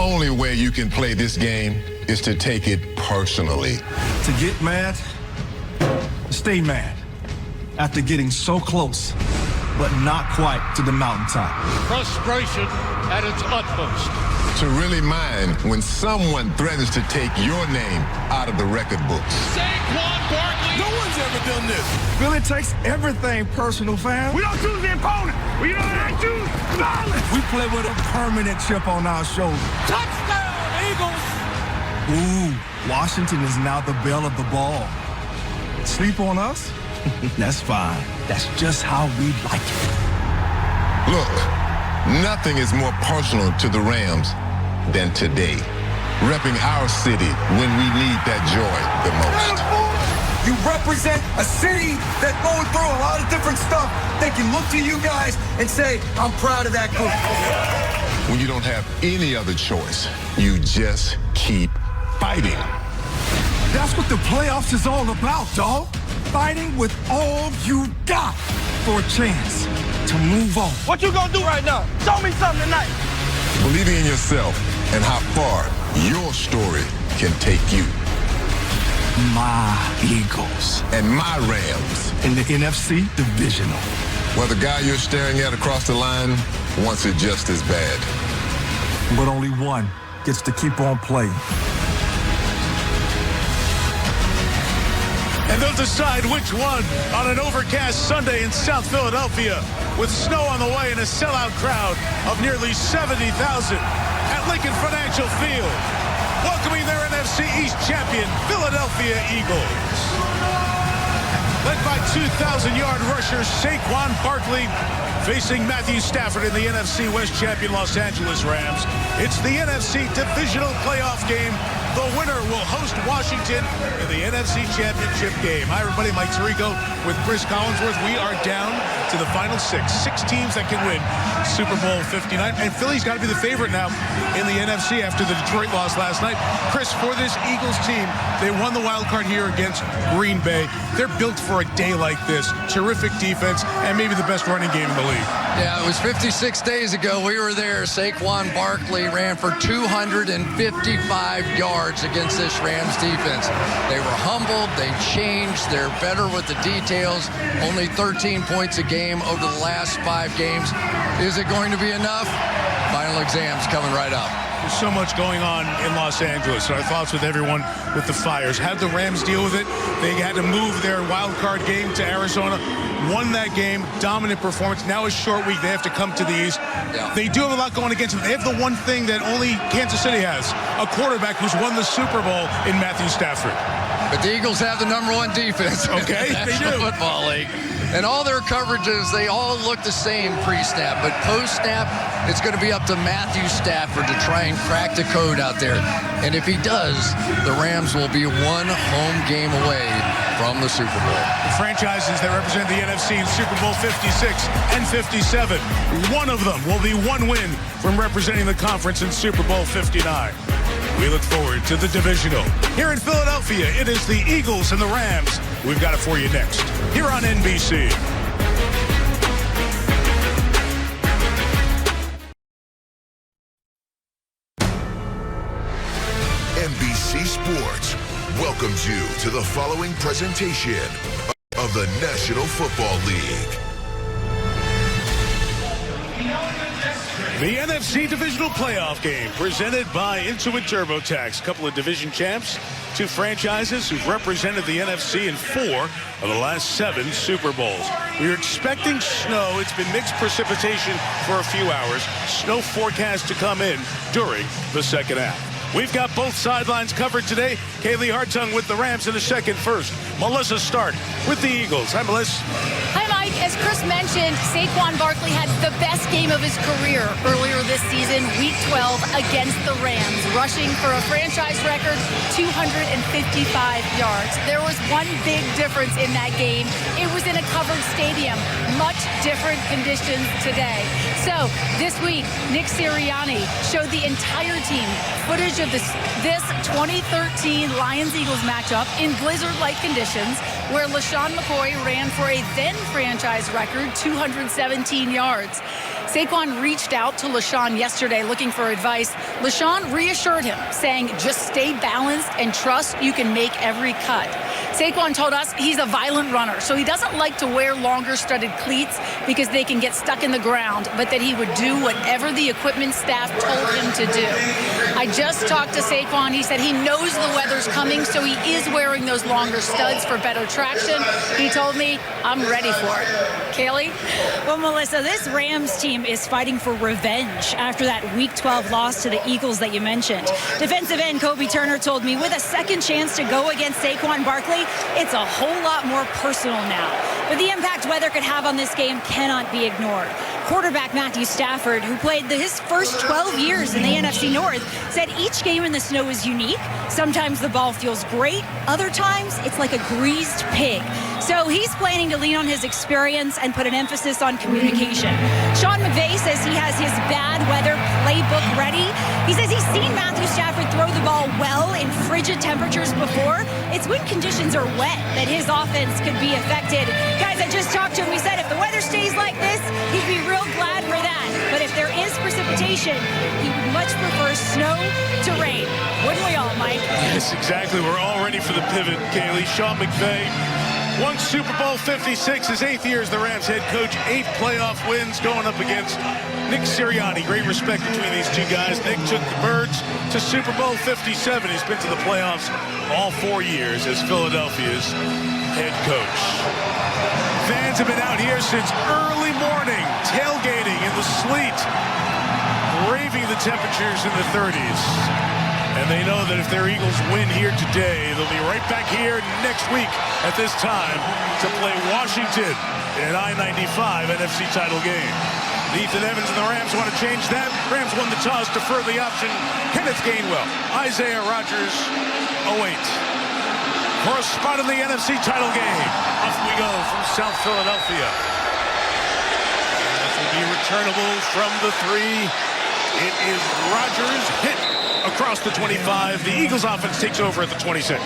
only way you can play this game is to take it personally. To get mad, stay mad. After getting so close, but not quite to the mountaintop. Frustration at its utmost. To really mind when someone threatens to take your name out of the record books. Saquon Barkley. No one's ever done this. Really takes everything personal, fam. We don't choose the opponent. We don't choose violence. We play with a permanent chip on our shoulder. Touchdown, Eagles. Ooh, Washington is now the belle of the ball. Sleep on us? That's fine. That's just how we like it. Look, nothing is more personal to the Rams than today. Repping our city when we need that joy the most. You represent a city that's going through a lot of different stuff. They can look to you guys and say, I'm proud of that group. When you don't have any other choice, you just keep fighting. That's what the playoffs is all about, dawg. Fighting with all you got for a chance to move on. What you gonna do right now? Show me something tonight. Believing in yourself and how far your story can take you. My Eagles. And my Rams. In the NFC Divisional. Well, the guy you're staring at across the line wants it just as bad. But only one gets to keep on playing. And they'll decide which one on an overcast Sunday in South Philadelphia with snow on the way and a sellout crowd of nearly 70,000 at Lincoln Financial Field. Welcoming their NFC East champion, Philadelphia Eagles. Led by 2,000-yard rusher Saquon Barkley, facing Matthew Stafford in the NFC West champion Los Angeles Rams. It's the NFC Divisional playoff game. The winner will host Washington in the NFC Championship game. Hi, everybody. Mike Tirico with Chris Collinsworth. We are down to the final six teams that can win Super Bowl 59. And Philly's got to be the favorite now in the NFC after the Detroit loss last night. Chris, for this Eagles team, they won the wild card here against Green Bay. They're built for a day like this. Terrific defense and maybe the best running game in the league. Yeah, it was 56 days ago. We were there. Saquon Barkley ran for 255 yards against this Rams defense. They were humbled. They changed. They're better with the details. Only 13 points a game over the last 5 games. Is it going to be enough? Final exam's coming right up. There's so much going on in Los Angeles. Our thoughts with everyone with the Fires. How'd the Rams deal with it? They had to move their wild card game to Arizona. Won that game. Dominant performance. Now a short week. They have to come to the East. Yeah. They do have a lot going against them. They have the one thing that only Kansas City has. A quarterback who's won the Super Bowl in Matthew Stafford. But the Eagles have the #1 defense okay, in the National Football League. And all their coverages, they all look the same pre-snap. But post-snap, it's going to be up to Matthew Stafford to try and crack the code out there. And if he does, the Rams will be one home game away from the Super Bowl. The franchises that represent the NFC in Super Bowl 56 and 57, one of them will be one win from representing the conference in Super Bowl 59. We look forward to the divisional. Here in Philadelphia, it is the Eagles and the Rams. We've got it for you next, here on NBC. NBC Sports welcomes you to the following presentation of the National Football League. The NFC Divisional Playoff Game presented by Intuit TurboTax. A couple of division champs, 2 franchises who've represented the NFC in 4 of the last 7 Super Bowls. We are expecting snow. It's been mixed precipitation for a few hours. Snow forecast to come in during the second half. We've got both sidelines covered today. Kaylee Hartung with the Rams in a second. First, Melissa Stark with the Eagles. Hi, Melissa. Hi, Mike. As Chris mentioned, Saquon Barkley had the best game of his career earlier this season, Week 12, against the Rams, rushing for a franchise record 255 yards. There was one big difference in that game. It was in a covered stadium. Much different conditions today. So this week, Nick Sirianni showed the entire team footage of this 2013 Lions-Eagles matchup in blizzard-like conditions, where LaShawn McCoy ran for a then-franchise record 217 yards. Saquon reached out to LaShawn yesterday looking for advice. LaShawn reassured him, saying, just stay balanced and trust you can make every cut. Saquon told us he's a violent runner, so he doesn't like to wear longer studded cleats because they can get stuck in the ground, but that he would do whatever the equipment staff told him to do. I just talked to Saquon. He said he knows the weather's coming, so he is wearing those longer studs for better traction. He told me, I'm ready for it. Kaylee? Well, Melissa, this Rams team is fighting for revenge after that Week 12 loss to the Eagles that you mentioned. Defensive end Kobe Turner told me with a second chance to go against Saquon Barkley, it's a whole lot more personal now. But the impact weather could have on this game cannot be ignored. Quarterback Matthew Stafford, who played his first 12 years in the NFC North, said each game in the snow is unique. Sometimes the ball feels great. Other times, it's like a greased pig. So he's planning to lean on his experience and put an emphasis on communication. Sean McVay says he has his bad weather playbook ready. He says he's seen Matthew Stafford throw the ball well in frigid temperatures before. It's when conditions are wet that his offense could be affected. Guys, I just talked to him. He said if the weather stays like this, he'd be real glad for that. But if there is precipitation, he would much prefer snow to rain. Wouldn't we all, Mike? Yes, exactly. We're all ready for the pivot, Kaylee. Sean McVay won Super Bowl 56, his 8th year as the Rams head coach, 8 playoff wins going up against Nick Sirianni. Great respect between these two guys. Nick took the Birds to Super Bowl 57. He's been to the playoffs all 4 years as Philadelphia's head coach. Fans have been out here since early morning, tailgating in the sleet, braving the temperatures in the 30s. And they know that if their Eagles win here today, they'll be right back here next week at this time to play Washington in an I-95 NFC title game. Ethan Evans and the Rams want to change that. Rams won the toss, defer the option. Kenneth Gainwell, Isaiah Rodgers awaits for a spot in the NFC title game. Off we go from South Philadelphia. This will be returnable from the 3. It is Rodgers hit across the 25. The Eagles offense takes over at the 26.